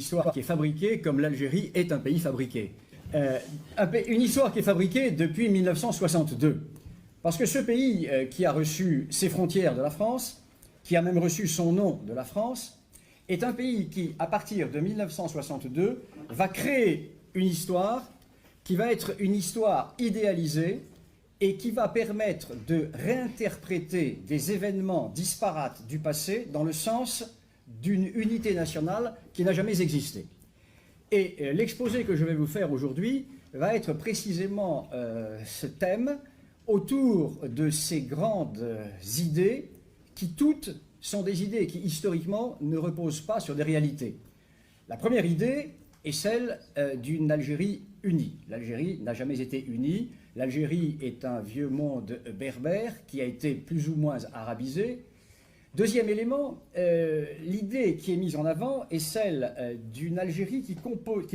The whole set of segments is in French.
histoire qui est fabriquée comme l'Algérie est un pays fabriqué. Une histoire qui est fabriquée depuis 1962. Parce que ce pays qui a reçu ses frontières de la France, qui a même reçu son nom de la France, est un pays qui, à partir de 1962, va créer une histoire qui va être une histoire idéalisée et qui va permettre de réinterpréter des événements disparates du passé dans le sens d'une unité nationale qui n'a jamais existé. Et l'exposé que je vais vous faire aujourd'hui va être précisément ce thème autour de ces grandes idées qui toutes sont des idées qui historiquement ne reposent pas sur des réalités. La première idée est celle d'une Algérie unie. L'Algérie n'a jamais été unie. L'Algérie est un vieux monde berbère qui a été plus ou moins arabisé. Deuxième élément, l'idée qui est mise en avant est celle d'une Algérie qui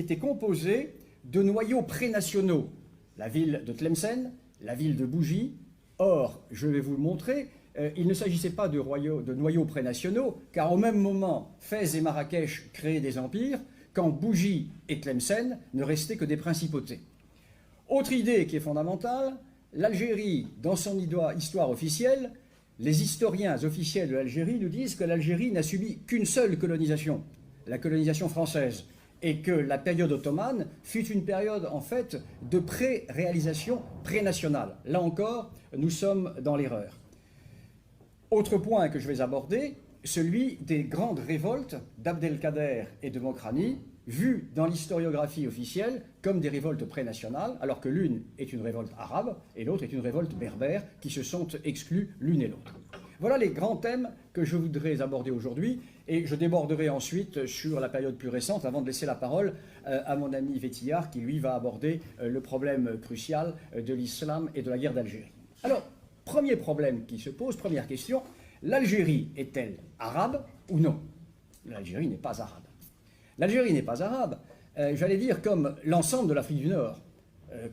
était composée de noyaux prénationaux. La ville de Tlemcen, la ville de Bougie. Or, je vais vous le montrer, il ne s'agissait pas de noyaux prénationaux, car au même moment, Fès et Marrakech créaient des empires, quand Bougie et Tlemcen ne restaient que des principautés. Autre idée qui est fondamentale, l'Algérie, dans son histoire officielle, les historiens officiels de l'Algérie nous disent que l'Algérie n'a subi qu'une seule colonisation, la colonisation française, et que la période ottomane fut une période en fait de pré-réalisation pré-nationale. Là encore, nous sommes dans l'erreur. Autre point que je vais aborder, celui des grandes révoltes d'Abdelkader et de Mokrani, vues dans l'historiographie officielle comme des révoltes pré-nationales, alors que l'une est une révolte arabe et l'autre est une révolte berbère, qui se sont exclus l'une et l'autre. Voilà les grands thèmes que je voudrais aborder aujourd'hui, et je déborderai ensuite sur la période plus récente, avant de laisser la parole à mon ami Vétillard, qui lui va aborder le problème crucial de l'islam et de la guerre d'Algérie. Alors, premier problème qui se pose, première question, l'Algérie est-elle arabe ou non? L'Algérie n'est pas arabe. L'Algérie n'est pas arabe, j'allais dire comme l'ensemble de l'Afrique du Nord.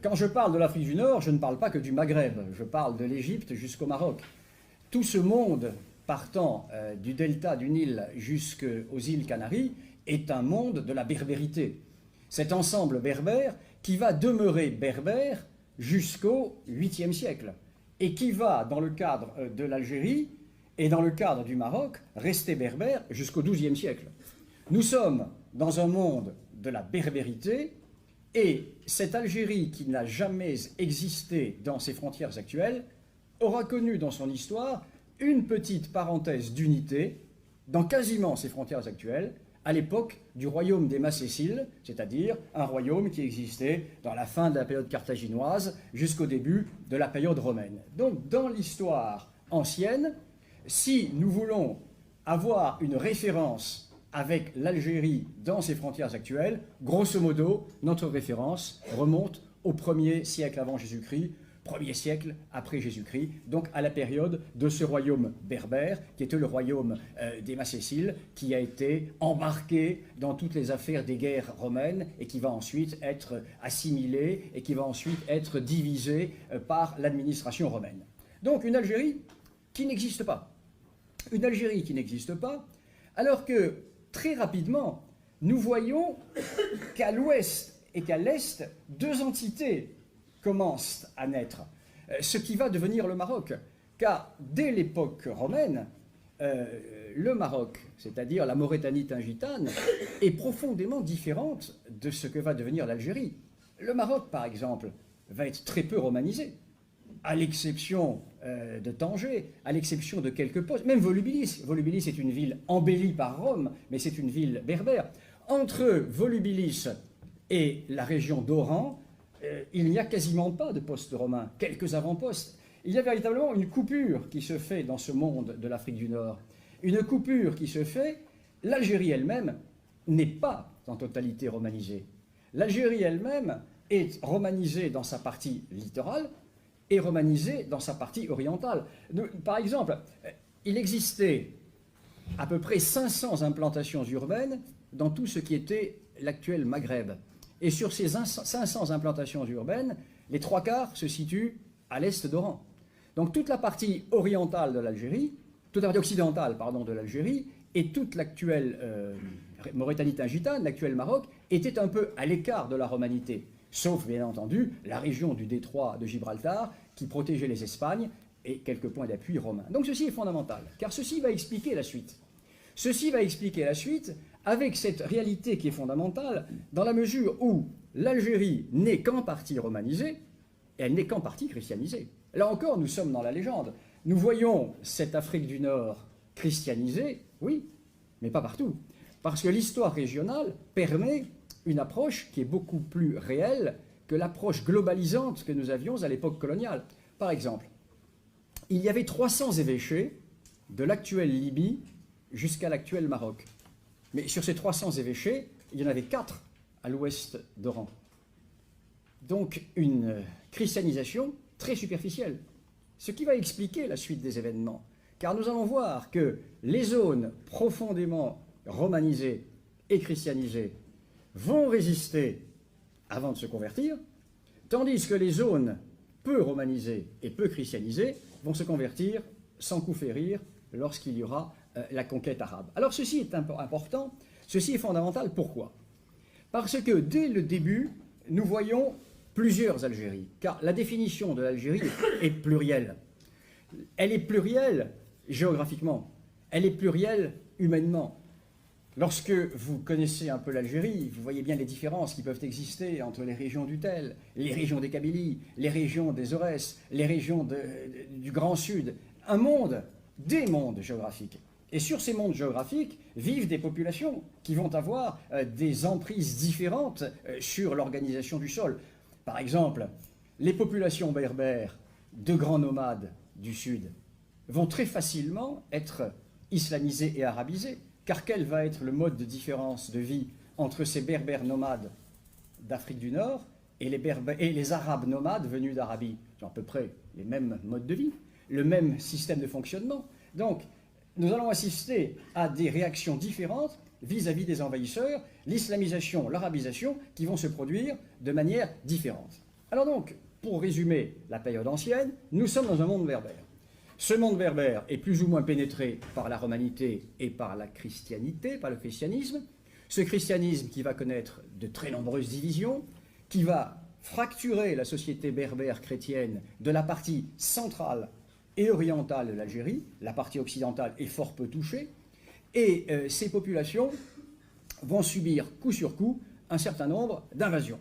Quand je parle de l'Afrique du Nord, je ne parle pas que du Maghreb, je parle de l'Égypte jusqu'au Maroc. Tout ce monde partant du delta du Nil jusqu'aux îles Canaries est un monde de la berbérité. Cet ensemble berbère qui va demeurer berbère jusqu'au 8e siècle et qui va, dans le cadre de l'Algérie et dans le cadre du Maroc, rester berbère jusqu'au 12e siècle. Nous sommes dans un monde de la berbérité, et cette Algérie qui n'a jamais existé dans ses frontières actuelles aura connu dans son histoire une petite parenthèse d'unité dans quasiment ses frontières actuelles, à l'époque du royaume des Macéciles, c'est-à-dire un royaume qui existait dans la fin de la période carthaginoise jusqu'au début de la période romaine. Donc dans l'histoire ancienne, si nous voulons avoir une référence avec l'Algérie dans ses frontières actuelles, grosso modo, notre référence remonte au 1er siècle avant Jésus-Christ, 1er siècle après Jésus-Christ, donc à la période de ce royaume berbère, qui était le royaume des Macéciles, qui a été embarqué dans toutes les affaires des guerres romaines et qui va ensuite être assimilé et qui va ensuite être divisé par l'administration romaine. Donc une Algérie qui n'existe pas. Une Algérie qui n'existe pas, alors que très rapidement, nous voyons qu'à l'ouest et qu'à l'est, deux entités commencent à naître, ce qui va devenir le Maroc. Car dès l'époque romaine, le Maroc, c'est-à-dire la Maurétanie tingitane, est profondément différente de ce que va devenir l'Algérie. Le Maroc, par exemple, va être très peu romanisé, à l'exception de Tanger, à l'exception de quelques postes, même Volubilis. Volubilis est une ville embellie par Rome, mais c'est une ville berbère. Entre Volubilis et la région d'Oran, il n'y a quasiment pas de postes romains, quelques avant-postes. Il y a véritablement une coupure qui se fait dans ce monde de l'Afrique du Nord. Une coupure qui se fait, l'Algérie elle-même n'est pas en totalité romanisée. L'Algérie elle-même est romanisée dans sa partie littorale, et romanisé dans sa partie orientale. Par exemple, il existait à peu près 500 implantations urbaines dans tout ce qui était l'actuel Maghreb. Et sur ces 500 implantations urbaines, les 3/4 se situent à l'est d'Oran. Donc toute la partie orientale de l'Algérie, toute la partie occidentale, pardon, de l'Algérie et toute l'actuelle Mauritanie-Tingitane, l'actuel Maroc, était un peu à l'écart de la romanité, sauf bien entendu la région du détroit de Gibraltar qui protégeait les Espagnes et quelques points d'appui romains. Donc ceci est fondamental, car ceci va expliquer la suite. Ceci va expliquer la suite avec cette réalité qui est fondamentale, dans la mesure où l'Algérie n'est qu'en partie romanisée, et elle n'est qu'en partie christianisée. Là encore, nous sommes dans la légende. Nous voyons cette Afrique du Nord christianisée, oui, mais pas partout. Parce que l'histoire régionale permet une approche qui est beaucoup plus réelle que l'approche globalisante que nous avions à l'époque coloniale. Par exemple, il y avait 300 évêchés de l'actuelle Libye jusqu'à l'actuel Maroc. Mais sur ces 300 évêchés, il y en avait 4 à l'ouest d'Oran. Donc une christianisation très superficielle. Ce qui va expliquer la suite des événements. Car nous allons voir que les zones profondément romanisées et christianisées vont résister avant de se convertir, tandis que les zones peu romanisées et peu christianisées vont se convertir sans coup férir lorsqu'il y aura la conquête arabe. Alors ceci est important, ceci est fondamental. Pourquoi? Parce que dès le début, nous voyons plusieurs Algéries, car la définition de l'Algérie est plurielle. Elle est plurielle géographiquement, elle est plurielle humainement. Lorsque vous connaissez un peu l'Algérie, vous voyez bien les différences qui peuvent exister entre les régions du Tel, les régions des Kabylies, les régions des Aurès, les régions du Grand Sud. Un monde, des mondes géographiques. Et sur ces mondes géographiques vivent des populations qui vont avoir des emprises différentes sur l'organisation du sol. Par exemple, les populations berbères de grands nomades du Sud vont très facilement être islamisées et arabisées. Car quel va être le mode de différence de vie entre ces berbères nomades d'Afrique du Nord et les arabes nomades venus d'Arabie? Ils ont à peu près les mêmes modes de vie, le même système de fonctionnement. Donc, nous allons assister à des réactions différentes vis-à-vis des envahisseurs, l'islamisation, l'arabisation, qui vont se produire de manière différente. Alors donc, pour résumer la période ancienne, nous sommes dans un monde berbère. Ce monde berbère est plus ou moins pénétré par la romanité et par la christianité, par le christianisme. Ce christianisme qui va connaître de très nombreuses divisions, qui va fracturer la société berbère chrétienne de la partie centrale et orientale de l'Algérie. La partie occidentale est fort peu touchée. Et ces populations vont subir coup sur coup un certain nombre d'invasions.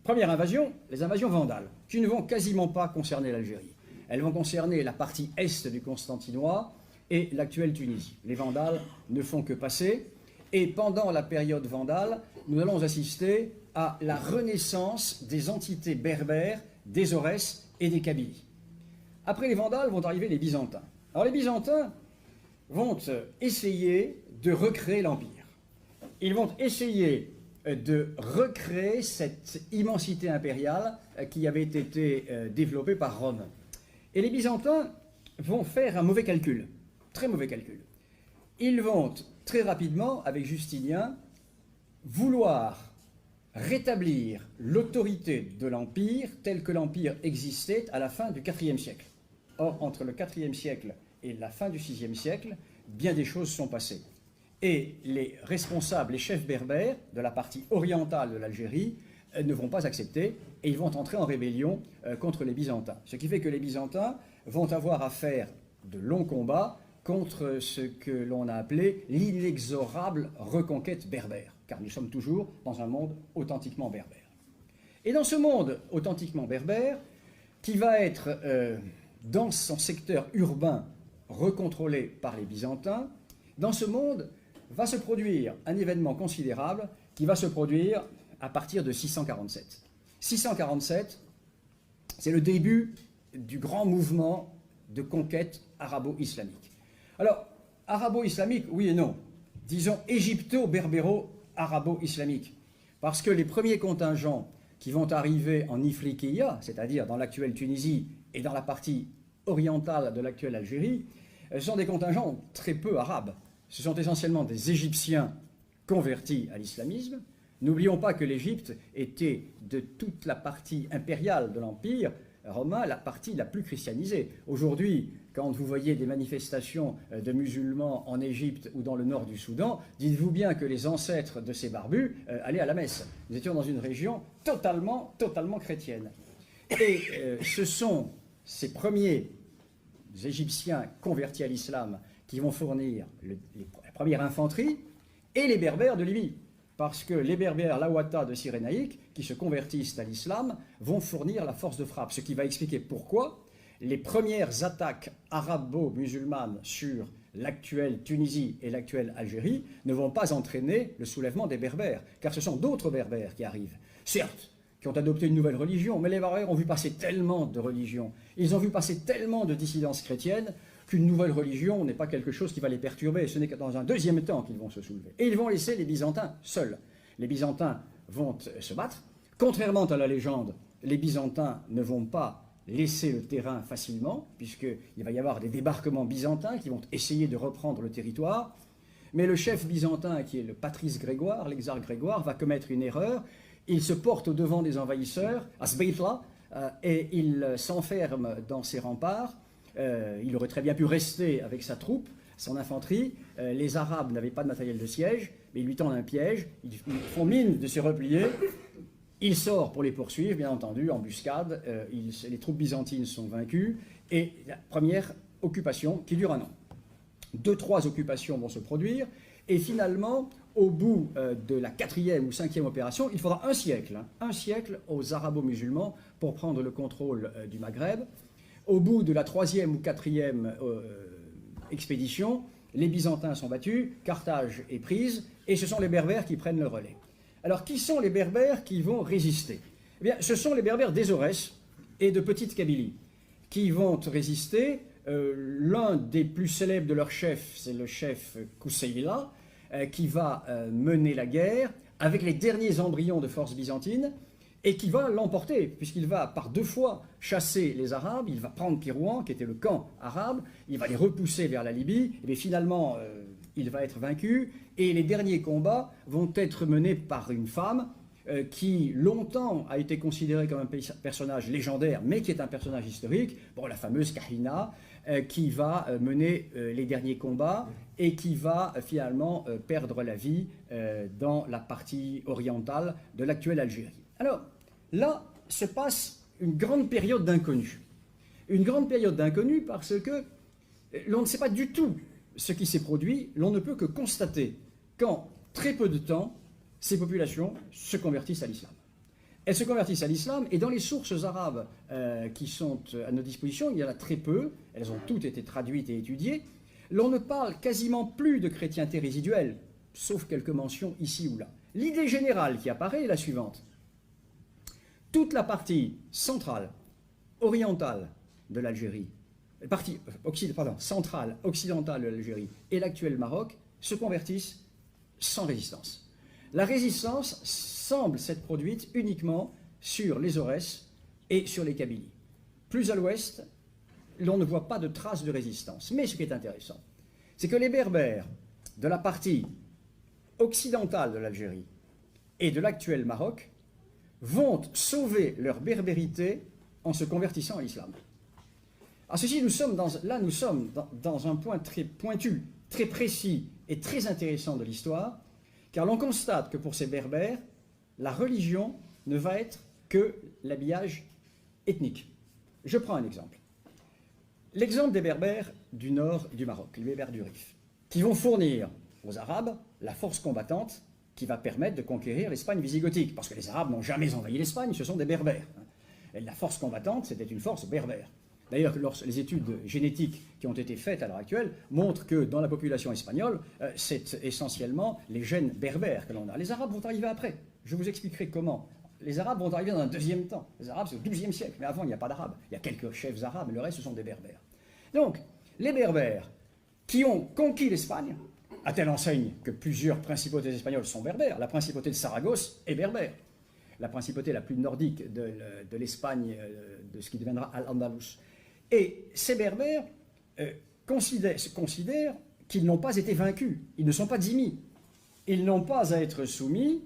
Première invasion, les invasions vandales, qui ne vont quasiment pas concerner l'Algérie. Elles vont concerner la partie est du Constantinois et l'actuelle Tunisie. Les Vandales ne font que passer. Et pendant la période vandale, nous allons assister à la renaissance des entités berbères, des Aurès et des Kabylies. Après les Vandales vont arriver les Byzantins. Alors les Byzantins vont essayer de recréer l'Empire. Ils vont essayer de recréer cette immensité impériale qui avait été développée par Rome. Et les Byzantins vont faire un mauvais calcul, très mauvais calcul. Ils vont très rapidement, avec Justinien, vouloir rétablir l'autorité de l'Empire tel que l'Empire existait à la fin du IVe siècle. Or, entre le IVe siècle et la fin du VIe siècle, bien des choses sont passées. Et les responsables, les chefs berbères de la partie orientale de l'Algérie ne vont pas accepter et ils vont entrer en rébellion contre les Byzantins. Ce qui fait que les Byzantins vont avoir à faire de longs combats contre ce que l'on a appelé l'inexorable reconquête berbère, car nous sommes toujours dans un monde authentiquement berbère. Et dans ce monde authentiquement berbère, qui va être dans son secteur urbain recontrôlé par les Byzantins, dans ce monde va se produire un événement considérable qui va se produire à partir de 647. 647, c'est le début du grand mouvement de conquête arabo-islamique. Alors, arabo-islamique, oui et non. Disons égypto-berbéro-arabo-islamique. Parce que les premiers contingents qui vont arriver en Ifriqiya, c'est-à-dire dans l'actuelle Tunisie et dans la partie orientale de l'actuelle Algérie, sont des contingents très peu arabes. Ce sont essentiellement des Égyptiens convertis à l'islamisme. N'oublions pas que l'Égypte était, de toute la partie impériale de l'Empire romain, la partie la plus christianisée. Aujourd'hui, quand vous voyez des manifestations de musulmans en Égypte ou dans le nord du Soudan, dites-vous bien que les ancêtres de ces barbus allaient à la messe. Nous étions dans une région totalement chrétienne. Et ce sont ces premiers Égyptiens convertis à l'islam qui vont fournir la première infanterie, et les Berbères de Libye. Parce que les Berbères Lawata de Cyrénaïque, qui se convertissent à l'islam, vont fournir la force de frappe. Ce qui va expliquer pourquoi les premières attaques arabo-musulmanes sur l'actuelle Tunisie et l'actuelle Algérie ne vont pas entraîner le soulèvement des Berbères, car ce sont d'autres Berbères qui arrivent. Certes, qui ont adopté une nouvelle religion, mais les Berbères ont vu passer tellement de religions, ils ont vu passer tellement de dissidences chrétiennes, qu'une nouvelle religion n'est pas quelque chose qui va les perturber. Ce n'est que dans un deuxième temps qu'ils vont se soulever. Et ils vont laisser les Byzantins seuls. Les Byzantins vont se battre. Contrairement à la légende, les Byzantins ne vont pas laisser le terrain facilement, puisqu'il va y avoir des débarquements byzantins qui vont essayer de reprendre le territoire. Mais le chef byzantin, qui est le patrice Grégoire, l'exarque Grégoire, va commettre une erreur. Il se porte au devant des envahisseurs, à Sbeitla, et il s'enferme dans ses remparts. Il aurait très bien pu rester avec sa troupe, son infanterie. Les Arabes n'avaient pas de matériel de siège, mais ils lui tendent un piège. Ils font mine de se replier. Il sort pour les poursuivre, bien entendu, embuscade. Les troupes byzantines sont vaincues. Et la première occupation qui dure un an. 2-3 occupations vont se produire. Et finalement, au bout de la 4e ou 5e opération, il faudra un siècle aux arabo-musulmans pour prendre le contrôle du Maghreb. Au bout de la 3e ou 4e expédition, les Byzantins sont battus, Carthage est prise, et ce sont les Berbères qui prennent le relais. Alors, qui sont les Berbères qui vont résister? Eh bien, ce sont les Berbères d'Ezorès et de Petite Kabylie, qui vont résister. L'un des plus célèbres de leurs chefs, c'est le chef Kousseïla, qui va mener la guerre avec les derniers embryons de force byzantine, et qui va l'emporter, puisqu'il va par 2 fois chasser les Arabes, il va prendre Pirouan, qui était le camp arabe, il va les repousser vers la Libye, et finalement il va être vaincu, et les derniers combats vont être menés par une femme qui longtemps a été considérée comme un personnage légendaire, mais qui est un personnage historique, bon, la fameuse Kahina, qui va mener les derniers combats, et qui va finalement perdre la vie dans la partie orientale de l'actuelle Algérie. Alors, là se passe une grande période d'inconnu. Une grande période d'inconnu parce que l'on ne sait pas du tout ce qui s'est produit, l'on ne peut que constater qu'en très peu de temps, ces populations se convertissent à l'islam. Elles se convertissent à l'islam, et dans les sources arabes qui sont à notre disposition, il y en a très peu, elles ont toutes été traduites et étudiées, l'on ne parle quasiment plus de chrétienté résiduelle, sauf quelques mentions ici ou là. L'idée générale qui apparaît est la suivante. Toute la partie centrale, orientale de l'Algérie, partie centrale, occidentale de l'Algérie et l'actuel Maroc se convertissent sans résistance. La résistance semble s'être produite uniquement sur les Aurès et sur les Kabylies. Plus à l'ouest, l'on ne voit pas de traces de résistance. Mais ce qui est intéressant, c'est que les Berbères de la partie occidentale de l'Algérie et de l'actuel Maroc vont sauver leur berbérité en se convertissant à l'islam. À ceci, nous sommes dans un point très pointu, très précis et très intéressant de l'histoire, car l'on constate que pour ces Berbères, la religion ne va être que l'habillage ethnique. Je prends un exemple. L'exemple des Berbères du nord du Maroc, les Berbères du Rif, qui vont fournir aux Arabes la force combattante qui va permettre de conquérir l'Espagne visigothique, parce que les Arabes n'ont jamais envahi l'Espagne, ce sont des Berbères. Et la force combattante, c'était une force berbère. D'ailleurs, les études génétiques qui ont été faites à l'heure actuelle montrent que dans la population espagnole, c'est essentiellement les gènes berbères que l'on a. Les Arabes vont arriver après. Je vous expliquerai comment. Les Arabes vont arriver dans un deuxième temps. Les Arabes, c'est au XIIe siècle, mais avant, il n'y a pas d'Arabes. Il y a quelques chefs arabes, mais le reste, ce sont des Berbères. Donc, les Berbères qui ont conquis l'Espagne, à telle enseigne que plusieurs principautés espagnoles sont berbères. La principauté de Saragosse est berbère. La principauté la plus nordique de l'Espagne, de ce qui deviendra Al-Andalus. Et ces berbères considèrent qu'ils n'ont pas été vaincus. Ils ne sont pas dhimmis. Ils n'ont pas à être soumis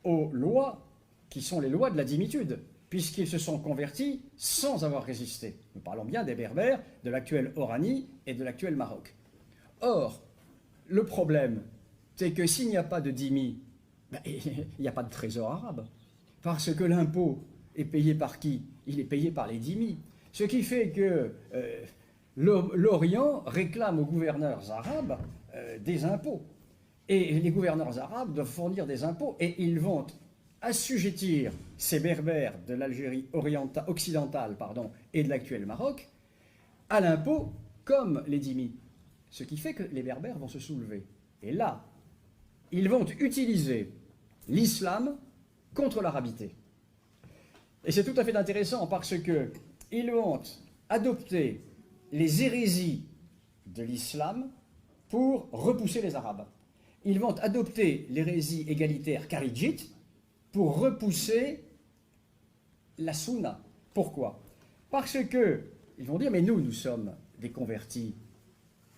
aux lois qui sont les lois de la dhimitude. puisqu'ils se sont convertis sans avoir résisté. Nous parlons bien des Berbères de l'actuelle Oranie et de l'actuel Maroc. Or, le problème, c'est que s'il n'y a pas de dhimmi, il n'y a pas de trésor arabe. Parce que l'impôt est payé par qui? Il est payé par les dhimmis. Ce qui fait que l'Orient réclame aux gouverneurs arabes des impôts. Et les gouverneurs arabes doivent fournir des impôts et ils vont assujettir ces Berbères de l'Algérie occidentale et de l'actuel Maroc à l'impôt comme les dhimmis. Ce qui fait que les Berbères vont se soulever. Et là, ils vont utiliser l'islam contre l'arabité. Et c'est tout à fait intéressant parce qu'ils vont adopter les hérésies de l'islam pour repousser les Arabes. Ils vont adopter l'hérésie égalitaire kharidjite pour repousser la sunna. Pourquoi? Parce qu'ils vont dire, mais nous sommes des convertis,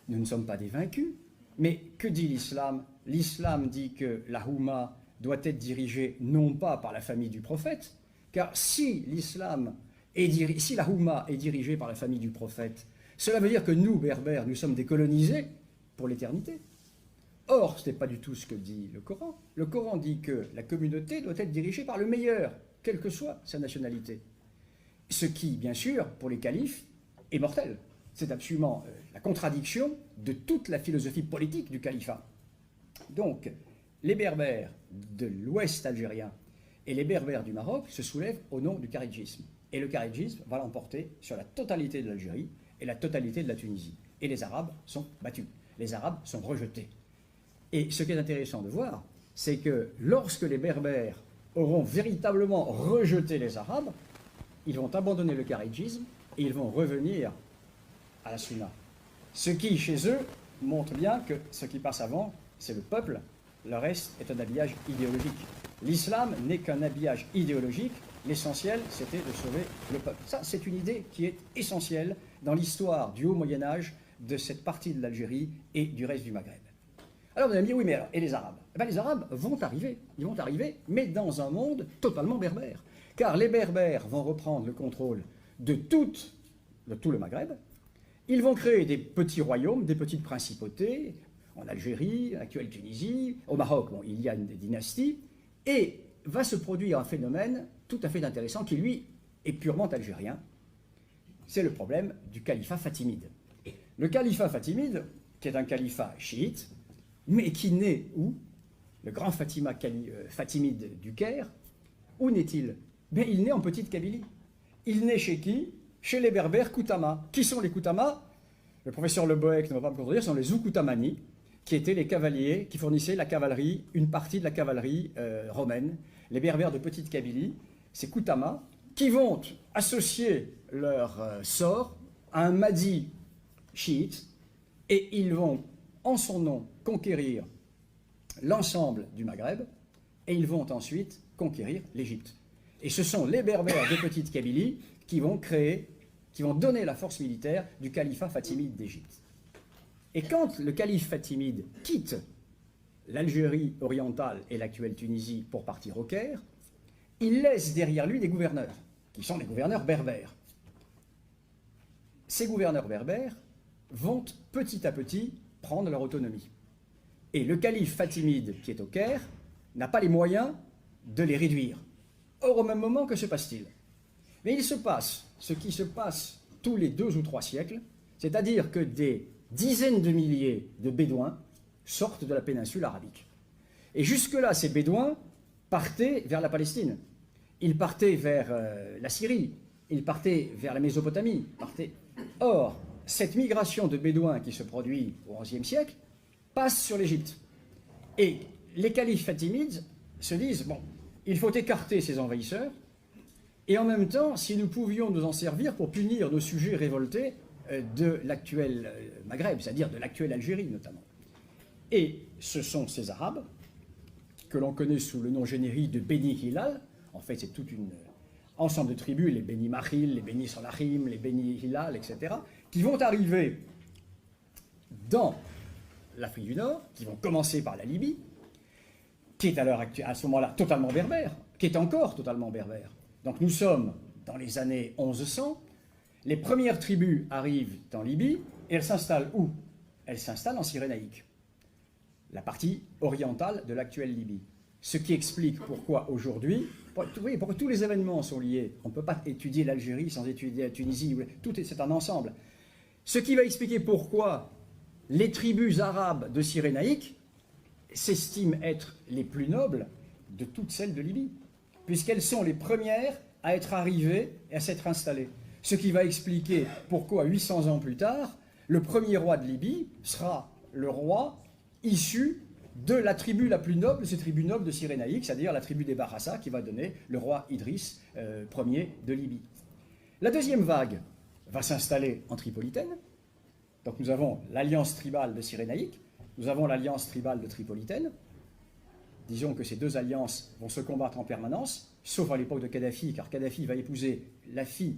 nous ne sommes pas des vaincus. Mais que dit l'islam? L'islam dit que la Houma doit être dirigée non pas par la famille du prophète, car si la Houma est dirigée par la famille du prophète, cela veut dire que nous, Berbères, nous sommes décolonisés pour l'éternité. Or, ce n'est pas du tout ce que dit le Coran. Le Coran dit que la communauté doit être dirigée par le meilleur, quelle que soit sa nationalité. Ce qui, bien sûr, pour les califes, est mortel. C'est absolument la contradiction de toute la philosophie politique du califat. Donc, les Berbères de l'ouest algérien et les Berbères du Maroc se soulèvent au nom du kharidjisme. Et le kharidjisme va l'emporter sur la totalité de l'Algérie et la totalité de la Tunisie. Et les Arabes sont battus. Les Arabes sont rejetés. Et ce qui est intéressant de voir, c'est que lorsque les Berbères auront véritablement rejeté les Arabes, ils vont abandonner le kharidjisme et ils vont revenir à la sunna. Ce qui, chez eux, montre bien que ce qui passe avant, c'est le peuple. Le reste est un habillage idéologique. L'islam n'est qu'un habillage idéologique. L'essentiel, c'était de sauver le peuple. Ça, c'est une idée qui est essentielle dans l'histoire du haut Moyen-Âge, de cette partie de l'Algérie et du reste du Maghreb. Alors vous allez me dire, oui, mais alors, et les Arabes? Les Arabes vont arriver, ils vont arriver, mais dans un monde totalement berbère. Car les Berbères vont reprendre le contrôle de tout le Maghreb. Ils vont créer des petits royaumes, des petites principautés, en Algérie, actuelle Tunisie, au Maroc, il y a une dynastie, et va se produire un phénomène tout à fait intéressant qui, lui, est purement algérien. C'est le problème du califat fatimide. Le califat fatimide, qui est un califat chiite, mais qui naît où? Le grand fatimide du Caire, où naît-il? Il naît en Petite Kabylie. Il naît chez qui? Chez les Berbères Koutama. Qui sont les Koutama? Le professeur Le Bohec ne va pas me contredire, ce sont les Zoukoutamani, qui étaient les cavaliers qui fournissaient la cavalerie, une partie de la cavalerie romaine. Les Berbères de Petite Kabylie, c'est Koutama, qui vont associer leur sort à un Mahdi chiite, et ils vont, en son nom, conquérir l'ensemble du Maghreb, et ils vont ensuite conquérir l'Égypte. Et ce sont les Berbères de Petite Kabylie qui vont donner la force militaire du califat fatimide d'Égypte. Et quand le calife fatimide quitte l'Algérie orientale et l'actuelle Tunisie pour partir au Caire, il laisse derrière lui des gouverneurs, qui sont des gouverneurs berbères. Ces gouverneurs berbères vont petit à petit prendre leur autonomie. Et le calife fatimide qui est au Caire n'a pas les moyens de les réduire. Or, au même moment, que se passe-t-il? Mais il se passe ce qui se passe tous les 2 ou 3 siècles, c'est-à-dire que des dizaines de milliers de Bédouins sortent de la péninsule arabique. Et jusque-là, ces Bédouins partaient vers la Palestine. Ils partaient vers la Syrie, ils partaient vers la Mésopotamie. Or, cette migration de Bédouins qui se produit au XIe siècle passe sur l'Égypte. Et les califes fatimides se disent, bon, il faut écarter ces envahisseurs, et en même temps, si nous pouvions nous en servir pour punir nos sujets révoltés de l'actuel Maghreb, c'est-à-dire de l'actuelle Algérie notamment. Et ce sont ces Arabes, que l'on connaît sous le nom générique de Beni Hilal, en fait c'est tout un ensemble de tribus, les Beni Mahil, les Beni Salahim, les Beni Hilal, etc., qui vont arriver dans l'Afrique du Nord, qui vont commencer par la Libye, qui est à ce moment-là totalement berbère, qui est encore totalement berbère. Donc nous sommes dans les années 1100, les premières tribus arrivent en Libye, et elles s'installent où? Elles s'installent en Cyrénaïque, la partie orientale de l'actuelle Libye. Ce qui explique pourquoi aujourd'hui, oui, pourquoi tous les événements sont liés. On ne peut pas étudier l'Algérie sans étudier la Tunisie, c'est un ensemble. Ce qui va expliquer pourquoi les tribus arabes de Cyrénaïque s'estiment être les plus nobles de toutes celles de Libye, puisqu'elles sont les premières à être arrivées et à s'être installées. Ce qui va expliquer pourquoi, 800 ans plus tard, le premier roi de Libye sera le roi issu de la tribu la plus noble, ces tribus nobles de Cyrénaïque, c'est-à-dire la tribu des Barassa, qui va donner le roi Idriss Ier de Libye. La deuxième vague va s'installer en Tripolitaine. Donc nous avons l'alliance tribale de Cyrénaïque, nous avons l'alliance tribale de Tripolitaine. Disons que ces deux alliances vont se combattre en permanence, sauf à l'époque de Kadhafi, car Kadhafi va épouser la fille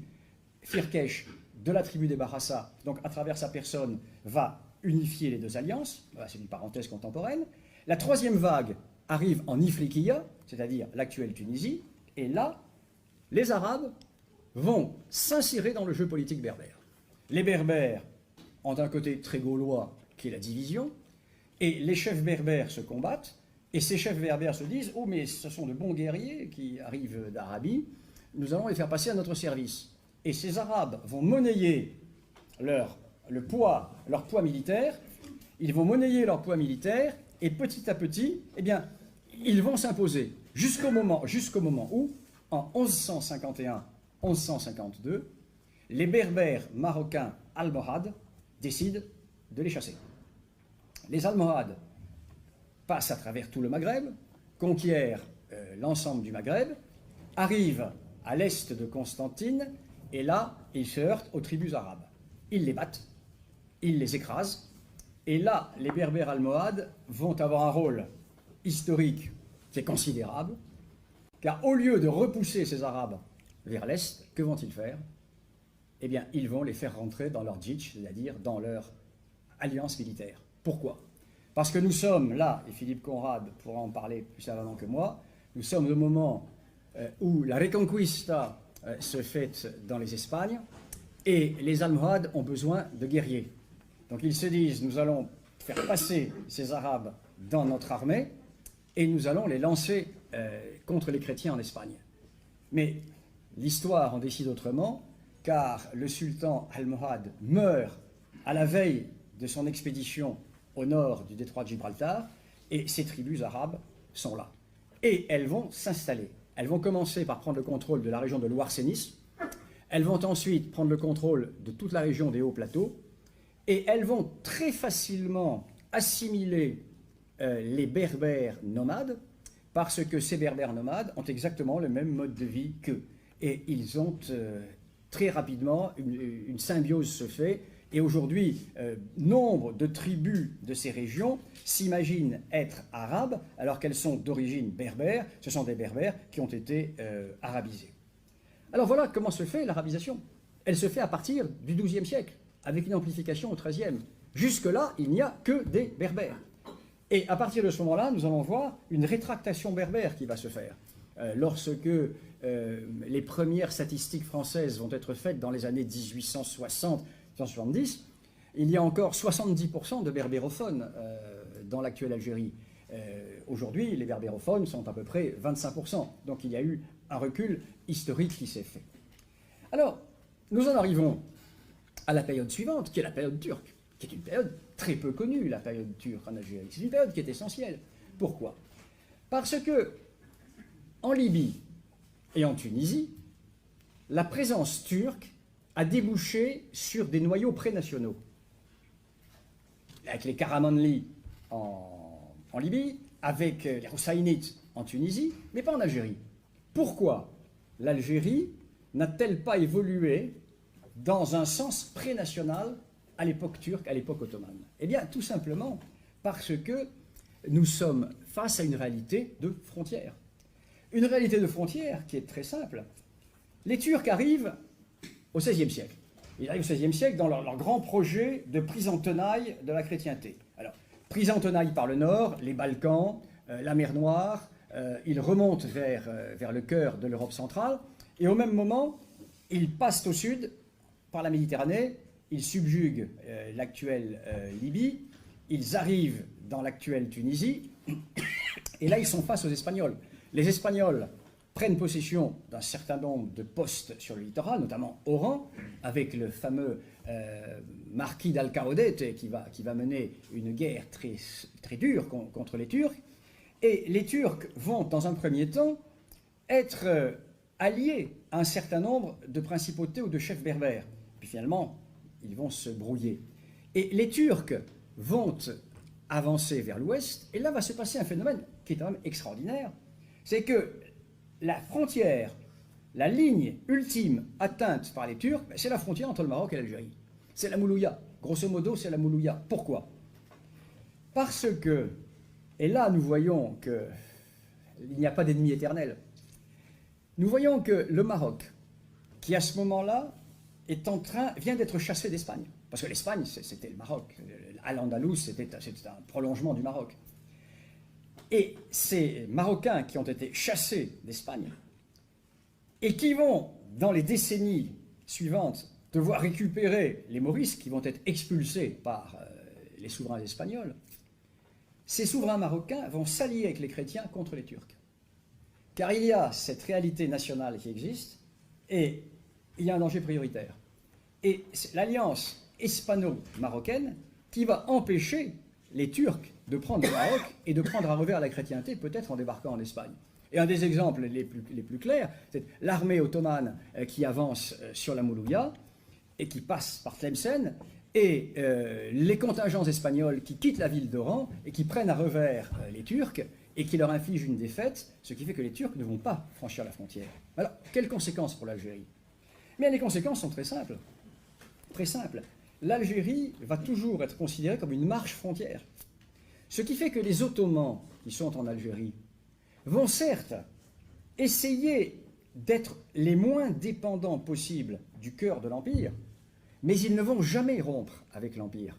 Firkesh de la tribu des Barassa, donc à travers sa personne va unifier les deux alliances. Voilà, c'est une parenthèse contemporaine. La troisième vague arrive en Ifriqiya, c'est-à-dire l'actuelle Tunisie, et là, les Arabes vont s'insérer dans le jeu politique berbère. Les Berbères ont un côté très gaulois, qui est la division, et les chefs berbères se combattent, et ces chefs berbères se disent « Oh, mais ce sont de bons guerriers qui arrivent d'Arabie, nous allons les faire passer à notre service. » Et ces Arabes vont monnayer leur poids militaire, ils vont monnayer leur poids militaire, et petit à petit, eh bien, ils vont s'imposer, jusqu'au moment où, en 1151-1152, les Berbères marocains almohades décident de les chasser. Les Almohades passent à travers tout le Maghreb, conquièrent l'ensemble du Maghreb, arrivent à l'est de Constantine, et là, ils se heurtent aux tribus arabes. Ils les battent, ils les écrasent, et là, les Berbères almohades vont avoir un rôle historique qui est considérable, car au lieu de repousser ces Arabes vers l'est, que vont-ils faire? Eh bien, ils vont les faire rentrer dans leur djitch, c'est-à-dire dans leur alliance militaire. Pourquoi? Parce que nous sommes là, et Philippe Conrad pourra en parler plus avant que moi, nous sommes au moment où la Reconquista se fait dans les Espagnes, et les Almohades ont besoin de guerriers. Donc ils se disent, nous allons faire passer ces Arabes dans notre armée, et nous allons les lancer contre les chrétiens en Espagne. Mais l'histoire en décide autrement, car le sultan almohade meurt à la veille de son expédition au nord du détroit de Gibraltar, et ces tribus arabes sont là. Et elles vont s'installer. Elles vont commencer par prendre le contrôle de la région de Loire-Sénis, elles vont ensuite prendre le contrôle de toute la région des hauts plateaux, et elles vont très facilement assimiler les Berbères nomades, parce que ces Berbères nomades ont exactement le même mode de vie qu'eux. Et ils ont très rapidement, une symbiose se fait, et aujourd'hui, nombre de tribus de ces régions s'imaginent être arabes, alors qu'elles sont d'origine berbère. Ce sont des berbères qui ont été arabisés. Alors voilà comment se fait l'arabisation. Elle se fait à partir du XIIe siècle, avec une amplification au XIIIe. Jusque-là, il n'y a que des berbères. Et à partir de ce moment-là, nous allons voir une rétractation berbère qui va se faire. Lorsque les premières statistiques françaises vont être faites dans les années 1860-1870, il y a encore 70% de berbérophones dans l'actuelle Algérie. Aujourd'hui, les berbérophones sont à peu près 25%. Donc il y a eu un recul historique qui s'est fait. Alors, nous en arrivons à la période suivante, qui est la période turque, qui est une période très peu connue, la période turque en Algérie. C'est une période qui est essentielle. Pourquoi? Parce que en Libye et en Tunisie, la présence turque a débouché sur des noyaux prénationaux. Avec les Karamanlis en Libye, avec les Houssainites en Tunisie, mais pas en Algérie. Pourquoi l'Algérie n'a-t-elle pas évolué dans un sens prénational à l'époque turque, à l'époque ottomane? Eh bien, tout simplement parce que nous sommes face à une réalité de frontières. Une réalité de frontières qui est très simple. Les Turcs arrivent au XVIe siècle. Ils arrivent au XVIe siècle dans leur grand projet de prise en tenaille de la chrétienté. Alors, prise en tenaille par le nord, les Balkans, la mer Noire, ils remontent vers le cœur de l'Europe centrale, Et au même moment, ils passent au sud par la Méditerranée, ils subjuguent l'actuelle Libye, ils arrivent dans l'actuelle Tunisie, et là ils sont face aux Espagnols. Les Espagnols prennent possession d'un certain nombre de postes sur le littoral, notamment Oran, avec le fameux marquis d'Alcaudete qui va mener une guerre très, très dure contre les Turcs. Et les Turcs vont, dans un premier temps, être alliés à un certain nombre de principautés ou de chefs berbères. Puis finalement, ils vont se brouiller. Et les Turcs vont avancer vers l'ouest, et là va se passer un phénomène qui est quand même extraordinaire. C'est que la frontière, la ligne ultime atteinte par les Turcs, c'est la frontière entre le Maroc et l'Algérie. C'est la Moulouya. Grosso modo, c'est la Moulouya. Pourquoi? Parce que, et là nous voyons qu'il n'y a pas d'ennemi éternel, nous voyons que le Maroc, qui à ce moment-là vient d'être chassé d'Espagne, parce que l'Espagne c'était le Maroc, Al-Andalus c'était un prolongement du Maroc. Et ces Marocains qui ont été chassés d'Espagne et qui vont, dans les décennies suivantes, devoir récupérer les Maurices qui vont être expulsés par les souverains espagnols, ces souverains marocains vont s'allier avec les chrétiens contre les Turcs. Car il y a cette réalité nationale qui existe et il y a un danger prioritaire. Et c'est l'alliance hispano-marocaine qui va empêcher les Turcs de prendre le Maroc et de prendre à revers la chrétienté, peut-être en débarquant en Espagne. Et un des exemples les plus clairs, c'est l'armée ottomane qui avance sur la Moulouya et qui passe par Tlemcen, et les contingents espagnols qui quittent la ville d'Oran et qui prennent à revers les Turcs et qui leur infligent une défaite, ce qui fait que les Turcs ne vont pas franchir la frontière. Alors, quelles conséquences pour l'Algérie? Mais les conséquences sont très simples. Très simples. L'Algérie va toujours être considérée comme une marche frontière. Ce qui fait que les Ottomans qui sont en Algérie vont certes essayer d'être les moins dépendants possibles du cœur de l'Empire, mais ils ne vont jamais rompre avec l'Empire,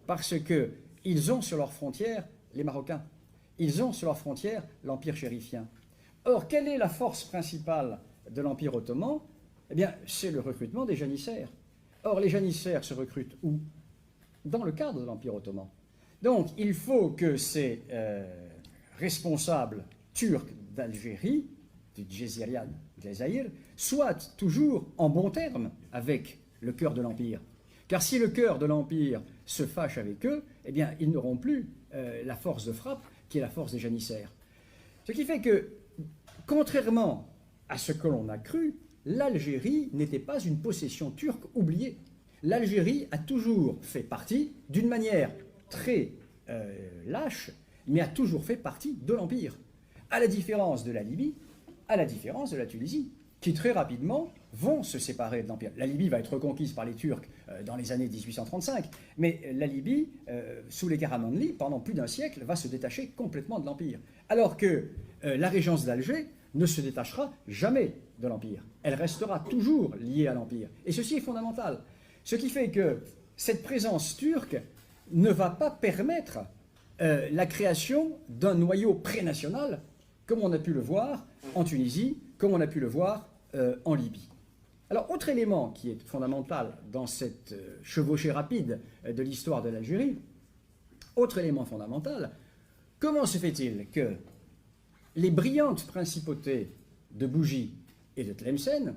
parce qu'ils ont sur leurs frontières les Marocains, ils ont sur leurs frontières l'Empire chérifien. Or, quelle est la force principale de l'Empire ottoman? Eh bien, c'est le recrutement des janissaires. Or, les janissaires se recrutent où? Dans le cadre de l'Empire ottoman. Donc, il faut que ces responsables turcs d'Algérie, du Djezirian Djezayir, soient toujours en bons termes avec le cœur de l'Empire. Car si le cœur de l'Empire se fâche avec eux, eh bien, ils n'auront plus la force de frappe qui est la force des janissaires. Ce qui fait que, contrairement à ce que l'on a cru, l'Algérie n'était pas une possession turque oubliée. L'Algérie a toujours fait partie, d'une manière très lâche, mais a toujours fait partie de l'Empire. À la différence de la Libye, à la différence de la Tunisie, qui très rapidement vont se séparer de l'Empire. La Libye va être reconquise par les Turcs dans les années 1835, mais la Libye, sous les Karamanli, pendant plus d'un siècle, va se détacher complètement de l'Empire. Alors que la régence d'Alger ne se détachera jamais de l'Empire. Elle restera toujours liée à l'Empire. Et ceci est fondamental. Ce qui fait que cette présence turque ne va pas permettre la création d'un noyau pré-national, comme on a pu le voir en Tunisie, comme on a pu le voir en Libye. Alors, autre élément qui est fondamental dans cette chevauchée rapide de l'histoire de l'Algérie, autre élément fondamental, comment se fait-il que les brillantes principautés de Bougie et de Tlemcen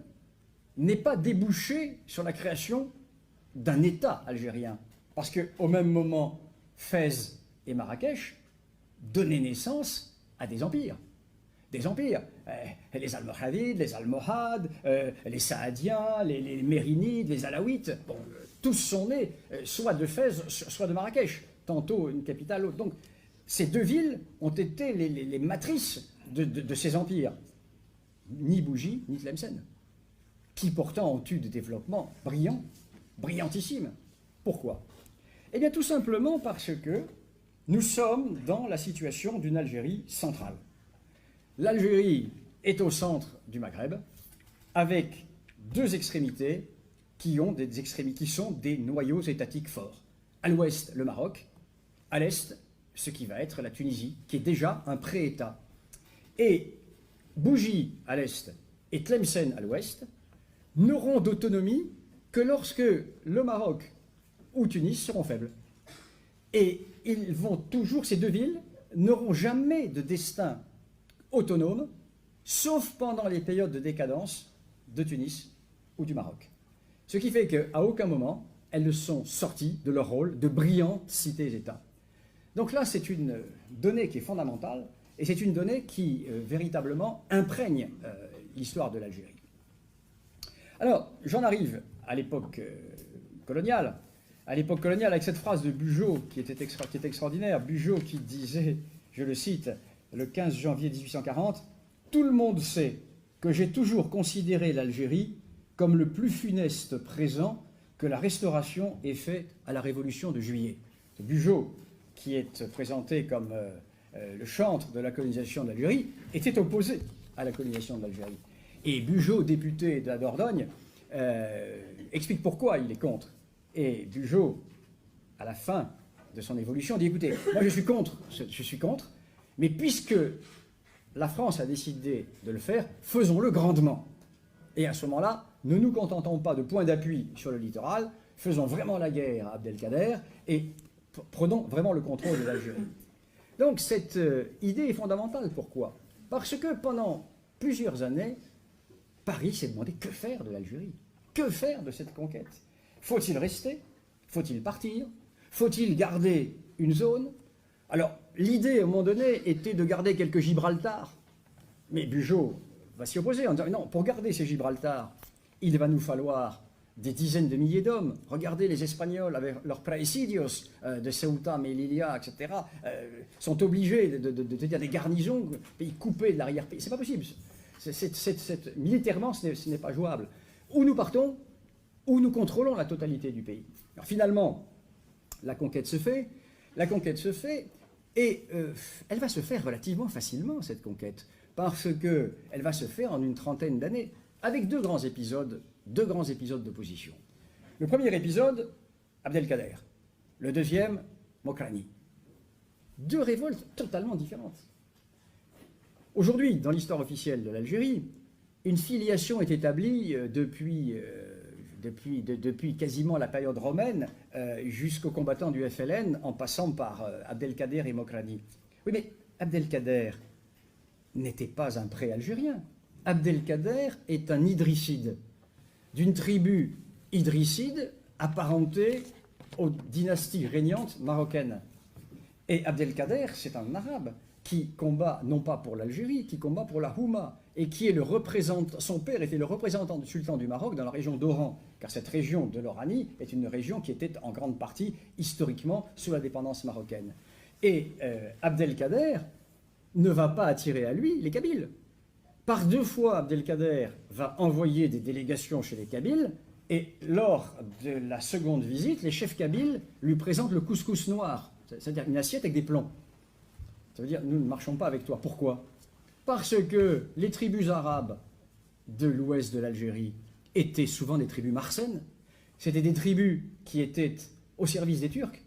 n'aient pas débouché sur la création d'un État algérien? Parce qu'au même moment, Fès et Marrakech donnaient naissance à des empires. Des empires, les Almohadides, les Almohades, les Saadiens, les Mérinides, les Alaouites, bon, tous sont nés soit de Fès, soit de Marrakech, tantôt une capitale, l'autre. Donc ces deux villes ont été les matrices de ces empires. Ni Bougie, ni Tlemcen, qui pourtant ont eu des développements brillants, brillantissimes. Pourquoi? Eh bien tout simplement parce que nous sommes dans la situation d'une Algérie centrale. L'Algérie est au centre du Maghreb, avec deux extrémités qui sont des noyaux étatiques forts. À l'ouest, le Maroc, à l'est, ce qui va être la Tunisie, qui est déjà un pré-État. Et Bougie, à l'est, et Tlemcen à l'ouest, n'auront d'autonomie que lorsque le Maroc ou Tunis seront faibles. Et ils vont toujours, ces deux villes n'auront jamais de destin autonome, sauf pendant les périodes de décadence de Tunis ou du Maroc. Ce qui fait qu'à aucun moment, elles ne sont sorties de leur rôle de brillantes cités-États. Donc là, c'est une donnée qui est fondamentale, et c'est une donnée qui véritablement imprègne l'histoire de l'Algérie. Alors, j'en arrive à l'époque coloniale. À l'époque coloniale, avec cette phrase de Bugeaud qui était extraordinaire. Bugeaud qui disait, je le cite, le 15 janvier 1840, « Tout le monde sait que j'ai toujours considéré l'Algérie comme le plus funeste présent que la Restauration ait fait à la Révolution de Juillet. » Bugeaud, qui est présenté comme le chantre de la colonisation de l'Algérie, était opposé à la colonisation de l'Algérie. Et Bugeaud, député de la Dordogne, explique pourquoi il est contre. Et Bugeaud, à la fin de son évolution, dit, écoutez, moi je suis contre, mais puisque la France a décidé de le faire, faisons-le grandement. Et à ce moment-là, ne nous contentons pas de points d'appui sur le littoral, faisons vraiment la guerre à Abdelkader et prenons vraiment le contrôle de l'Algérie. Donc cette idée est fondamentale. Pourquoi? Parce que pendant plusieurs années, Paris s'est demandé que faire de l'Algérie? Que faire de cette conquête? Faut-il rester? Faut-il partir? Faut-il garder une zone? Alors, l'idée, à un moment donné, était de garder quelques Gibraltar. Mais Bugeaud va s'y opposer en disant, non, pour garder ces Gibraltar, il va nous falloir des dizaines de milliers d'hommes. Regardez les Espagnols avec leurs praesidios de Ceuta, Melilla, etc., sont obligés de tenir des garnisons, pays coupés de l'arrière-pays. C'est pas possible. Militairement, ce n'est pas jouable. Ou nous partons, ou nous contrôlons la totalité du pays. Alors finalement, la conquête se fait, et elle va se faire relativement facilement, cette conquête, parce qu'elle va se faire en une trentaine d'années, avec deux grands épisodes d'opposition. Le premier épisode, Abdelkader. Le deuxième, Mokrani. Deux révoltes totalement différentes. Aujourd'hui, dans l'histoire officielle de l'Algérie, une filiation est établie depuis quasiment la période romaine jusqu'aux combattants du FLN, en passant par Abdelkader et Mokrani. Oui, mais Abdelkader n'était pas un pré-algérien. Abdelkader est un idrisside, d'une tribu idrisside apparentée aux dynasties régnantes marocaines. Et Abdelkader, c'est un arabe qui combat non pas pour l'Algérie, qui combat pour la Houma, et qui est le représentant, son père était le représentant du sultan du Maroc dans la région d'Oran, car cette région de l'Oranie est une région qui était en grande partie historiquement sous la dépendance marocaine. Et Abdelkader ne va pas attirer à lui les Kabyles. Par deux fois, Abdelkader va envoyer des délégations chez les Kabyles, et lors de la seconde visite, les chefs kabyles lui présentent le couscous noir, c'est-à-dire une assiette avec des plombs. Ça veut dire, nous ne marchons pas avec toi. Pourquoi? Parce que les tribus arabes de l'ouest de l'Algérie étaient souvent des tribus marsaines. C'était des tribus qui étaient au service des Turcs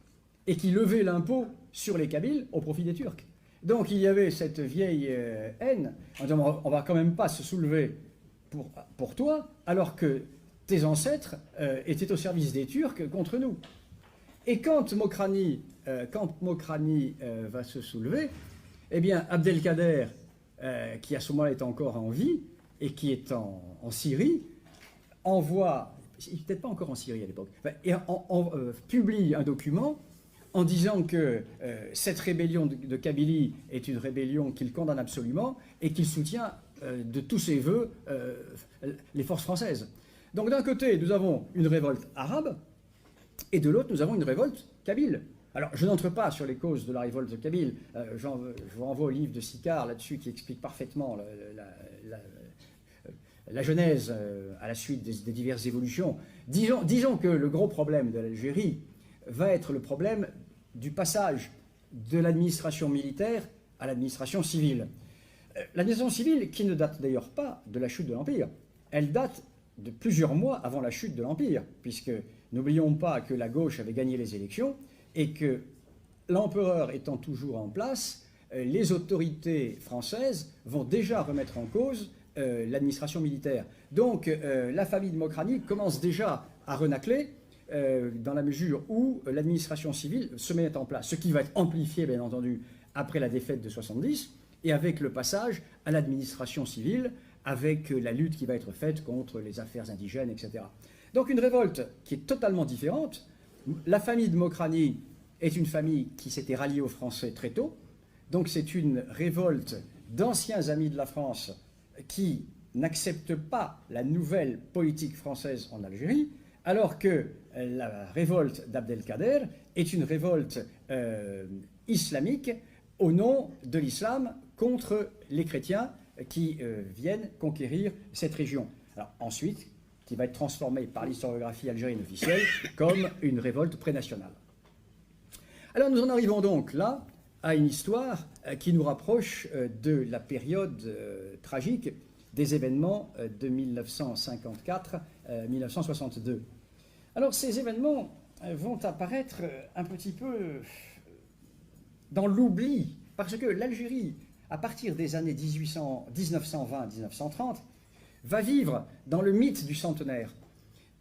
et qui levaient l'impôt sur les Kabyles au profit des Turcs. Donc il y avait cette vieille haine en disant, on ne va quand même pas se soulever pour toi, alors que tes ancêtres étaient au service des Turcs contre nous. Et quand Mokrani va se soulever, eh bien Abdelkader, qui à ce moment-là est encore en vie et qui est en Syrie, envoie, il n'était peut-être pas encore en Syrie à l'époque, publie un document en disant que cette rébellion de Kabylie est une rébellion qu'il condamne absolument et qu'il soutient de tous ses voeux les forces françaises. Donc d'un côté, nous avons une révolte arabe, et de l'autre, nous avons une révolte kabyle. Alors, je n'entre pas sur les causes de la révolte kabyle. Je vous renvoie au livre de Sicard là-dessus qui explique parfaitement la genèse à la suite des diverses évolutions. Disons que le gros problème de l'Algérie va être le problème du passage de l'administration militaire à l'administration civile. L'administration civile, qui ne date d'ailleurs pas de la chute de l'Empire, elle date de plusieurs mois avant la chute de l'Empire, puisque n'oublions pas que la gauche avait gagné les élections et que l'empereur étant toujours en place, les autorités françaises vont déjà remettre en cause l'administration militaire. Donc la famille de Mokrani commence déjà à renacler dans la mesure où l'administration civile se met en place, ce qui va être amplifié bien entendu après la défaite de 70 et avec le passage à l'administration civile, avec la lutte qui va être faite contre les affaires indigènes, etc. Donc une révolte qui est totalement différente. La famille de Mokrani est une famille qui s'était ralliée aux Français très tôt, donc c'est une révolte d'anciens amis de la France qui n'acceptent pas la nouvelle politique française en Algérie, alors que la révolte d'Abdelkader est une révolte islamique au nom de l'islam contre les chrétiens qui viennent conquérir cette région. Alors ensuite, qui va être transformée par l'historiographie algérienne officielle comme une révolte prénationale. Alors nous en arrivons donc là à une histoire qui nous rapproche de la période tragique des événements de 1954-1962. Alors ces événements vont apparaître un petit peu dans l'oubli, parce que l'Algérie, à partir des années 1920-1930, va vivre dans le mythe du centenaire.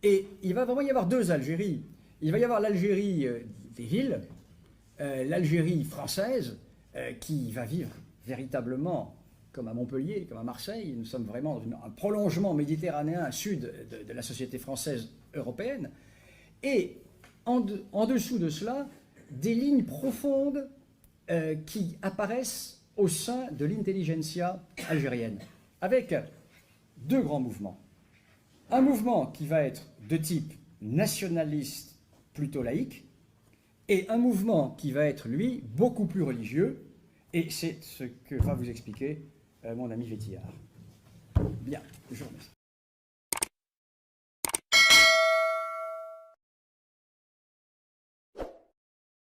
Et il va vraiment y avoir deux Algéries. Il va y avoir l'Algérie des villes, l'Algérie française, qui va vivre véritablement comme à Montpellier, comme à Marseille. Nous sommes vraiment dans un prolongement méditerranéen sud de la société française européenne. Et en dessous de cela, des lignes profondes qui apparaissent au sein de l'intelligentsia algérienne, avec deux grands mouvements. Un mouvement qui va être de type nationaliste, plutôt laïque, et un mouvement qui va être, lui, beaucoup plus religieux, et c'est ce que va vous expliquer mon ami Vétillard. Bien, je vous remercie.